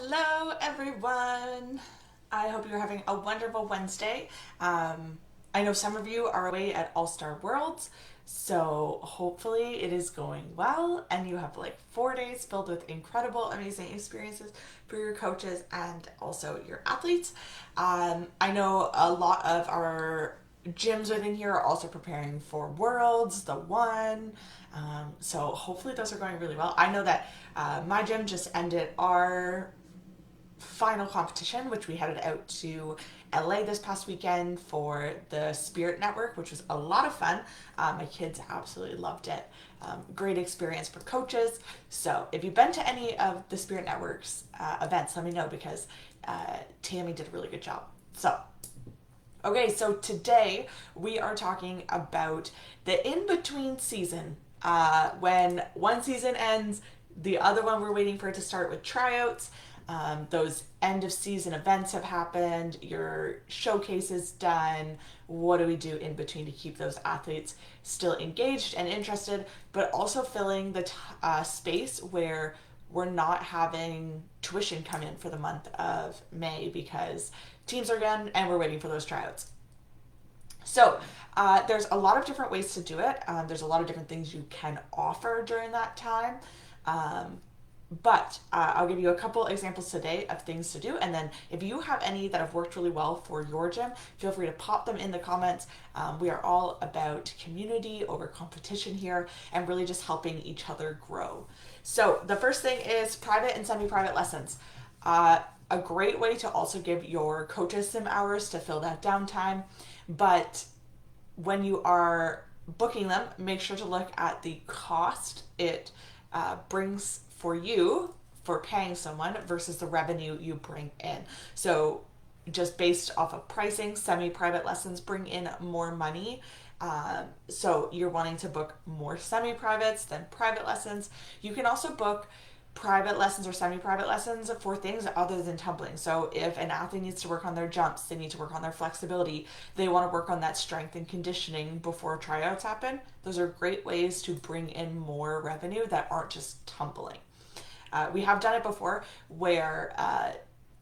Hello, everyone. I hope you're having a wonderful Wednesday. I know some of you are away at All Star Worlds, so hopefully it is going well and you have like 4 days filled with incredible, amazing experiences for your coaches and also your athletes. I know a lot of our gyms within here are also preparing for Worlds, the one. So hopefully those are going really well. I know that my gym just ended our final competition, which we headed out to LA this past weekend for the Spirit Network, which was a lot of fun. My kids absolutely loved it. Great experience for coaches. So if you've been to any of the Spirit Network's events, let me know because Tammy did a really good job. Okay, so today we are talking about the in-between season. When one season ends, the other one we're waiting for it to start with tryouts. Those end of season events have happened, your showcase is done. What do we do in between to keep those athletes still engaged and interested, but also filling the space where we're not having tuition come in for the month of May because teams are done and we're waiting for those tryouts. So there's a lot of different ways to do it. There's a lot of different things you can offer during that time. But I'll give you a couple examples today of things to do. And then if you have any that have worked really well for your gym, feel free to pop them in the comments. We are all about community over competition here and really just helping each other grow. So the first thing is private and semi-private lessons. A great way to also give your coaches some hours to fill that downtime. But when you are booking them, make sure to look at the cost it brings for you for paying someone versus the revenue you bring in. So just based off of pricing, semi-private lessons bring in more money. So you're wanting to book more semi-privates than private lessons. You can also book private lessons or semi-private lessons for things other than tumbling. So if an athlete needs to work on their jumps, they need to work on their flexibility, they want to work on that strength and conditioning before tryouts happen, those are great ways to bring in more revenue that aren't just tumbling. We have done it before where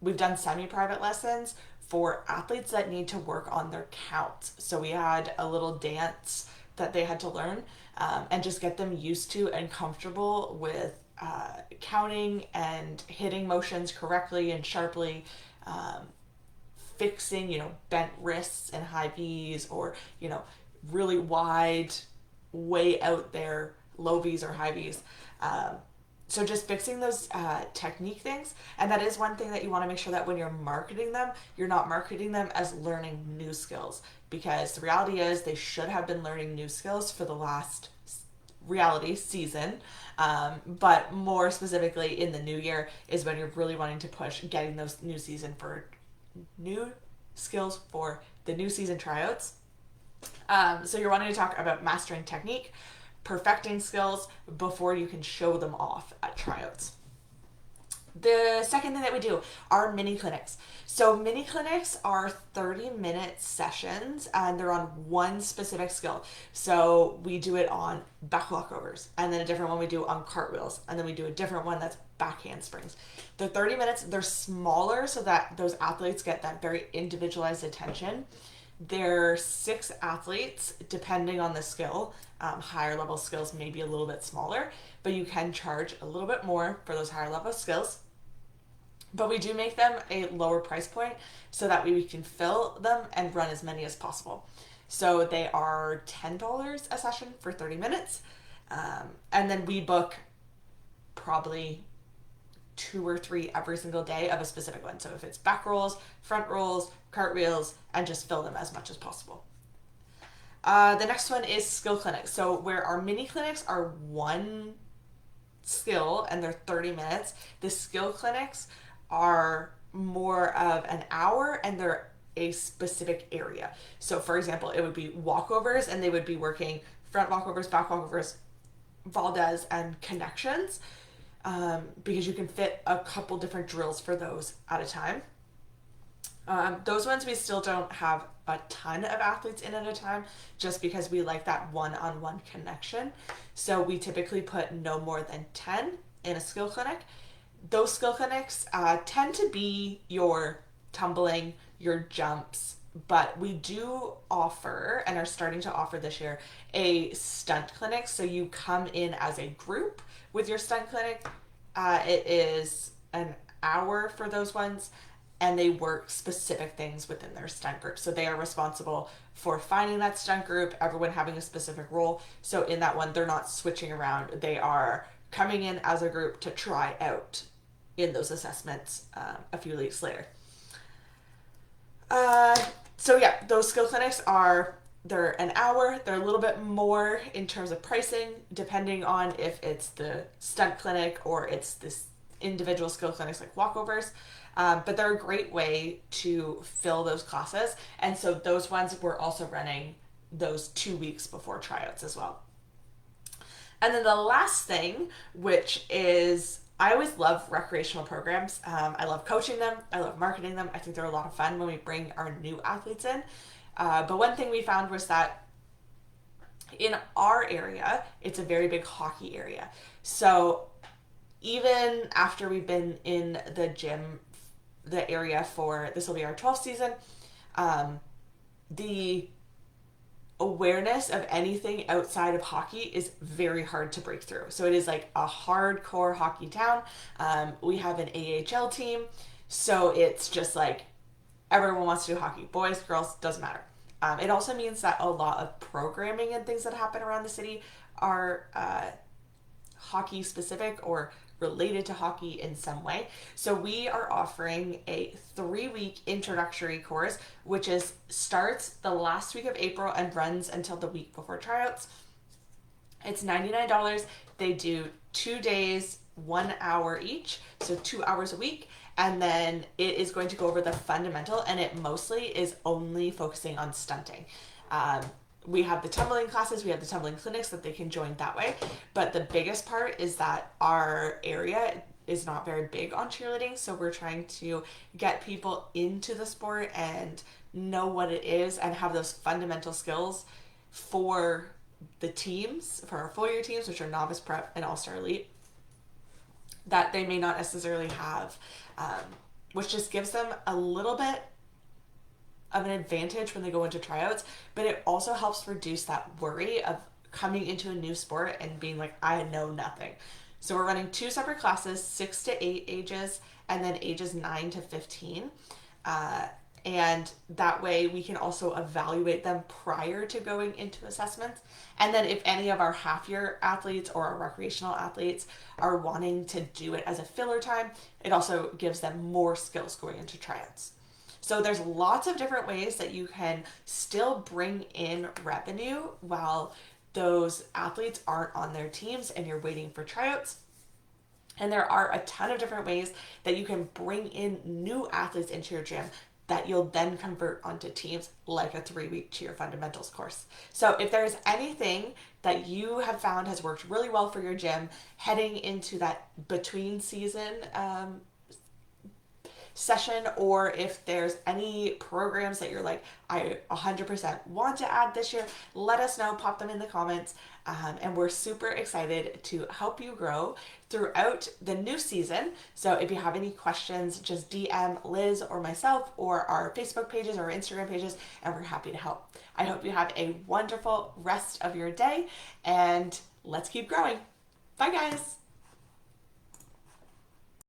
we've done semi-private lessons for athletes that need to work on their counts. So we had a little dance that they had to learn and just get them used to and comfortable with counting and hitting motions correctly and sharply, fixing, bent wrists and high V's or, really wide, way out there low V's or high V's. So just fixing those technique things. And that is one thing that you want to make sure that when you're marketing them, you're not marketing them as learning new skills. Because the reality is they should have been learning new skills for the last reality season. But more specifically in the new year is when you're really wanting to push getting those new skills for the new season tryouts. So you're wanting to talk about mastering technique, perfecting skills before you can show them off at tryouts. The second thing that we do are mini clinics. So mini clinics are 30-minute sessions and they're on one specific skill. So we do it on back walkovers and then a different one we do on cartwheels and then we do a different one that's back handsprings. They're 30 minutes, they're smaller so that those athletes get that very individualized attention. There's 6 athletes depending on the skill. Higher level skills may be a little bit smaller, but you can charge a little bit more for those higher level skills. But we do make them a lower price point so that we can fill them and run as many as possible. So they are $10 a session for 30 minutes. And then we book probably 2 or 3 every single day of a specific one. So if it's back rolls, front rolls, cartwheels, and just fill them as much as possible. The next one is skill clinics. So where our mini clinics are one skill and they're 30 minutes, the skill clinics are more of an hour and they're a specific area. So for example, it would be walkovers and they would be working front walkovers, back walkovers, Valdez, and connections. Because you can fit a couple different drills for those at a time. Those ones we still don't have a ton of athletes in at a time just because we like that one-on-one connection. So we typically put no more than 10 in a skill clinic. those skill clinics tend to be your tumbling, your jumps, but we do offer and are starting to offer this year a stunt clinic. So you come in as a group with your stunt clinic. It is an hour for those ones, and they work specific things within their stunt group. So they are responsible for finding that stunt group, everyone having a specific role. So in that one, they're not switching around. They are coming in as a group to try out in those assessments a few weeks later. Uh, so yeah, those skill clinics they're an hour. They're a little bit more in terms of pricing, depending on if it's the stunt clinic or it's this individual skill clinics like walkovers. But they're a great way to fill those classes. And so those ones we're also running those 2 weeks before tryouts as well. And then the last thing, which is I always love recreational programs. I love coaching them. I love marketing them. I think they're a lot of fun when we bring our new athletes in. But one thing we found was that in our area, it's a very big hockey area. So even after we've been in the gym, the area for this will be our 12th season, the awareness of anything outside of hockey is very hard to break through. So it is like a hardcore hockey town. We have an AHL team, so it's just like everyone wants to do hockey. Boys, girls, doesn't matter. It also means that a lot of programming and things that happen around the city are hockey specific or related to hockey in some way. So we are offering a 3-week introductory course, which starts the last week of April and runs until the week before tryouts. It's $99. They do 2 days, 1 hour each, so 2 hours a week. And then it is going to go over the fundamental, and it mostly is only focusing on stunting. We have the tumbling classes, we have the tumbling clinics that they can join that way. But the biggest part is that our area is not very big on cheerleading. So we're trying to get people into the sport and know what it is and have those fundamental skills for the teams, for our full year teams, which are novice prep and all-star elite, that they may not necessarily have, which just gives them a little bit of an advantage when they go into tryouts, but it also helps reduce that worry of coming into a new sport and being like, I know nothing. So we're running 2 separate classes, 6 to 8 ages, and then ages 9 to 15. And that way we can also evaluate them prior to going into assessments. And then if any of our half-year athletes or our recreational athletes are wanting to do it as a filler time, it also gives them more skills going into tryouts. So there's lots of different ways that you can still bring in revenue while those athletes aren't on their teams and you're waiting for tryouts. And there are a ton of different ways that you can bring in new athletes into your gym that you'll then convert onto teams, like a 3-week cheer fundamentals course. So if there's anything that you have found has worked really well for your gym heading into that between season session, or if there's any programs that you're like, I 100% want to add this year, let us know, pop them in the comments. And we're super excited to help you grow throughout the new season. So if you have any questions, just DM Liz or myself or our Facebook pages or Instagram pages, and we're happy to help. I hope you have a wonderful rest of your day, and let's keep growing. Bye guys.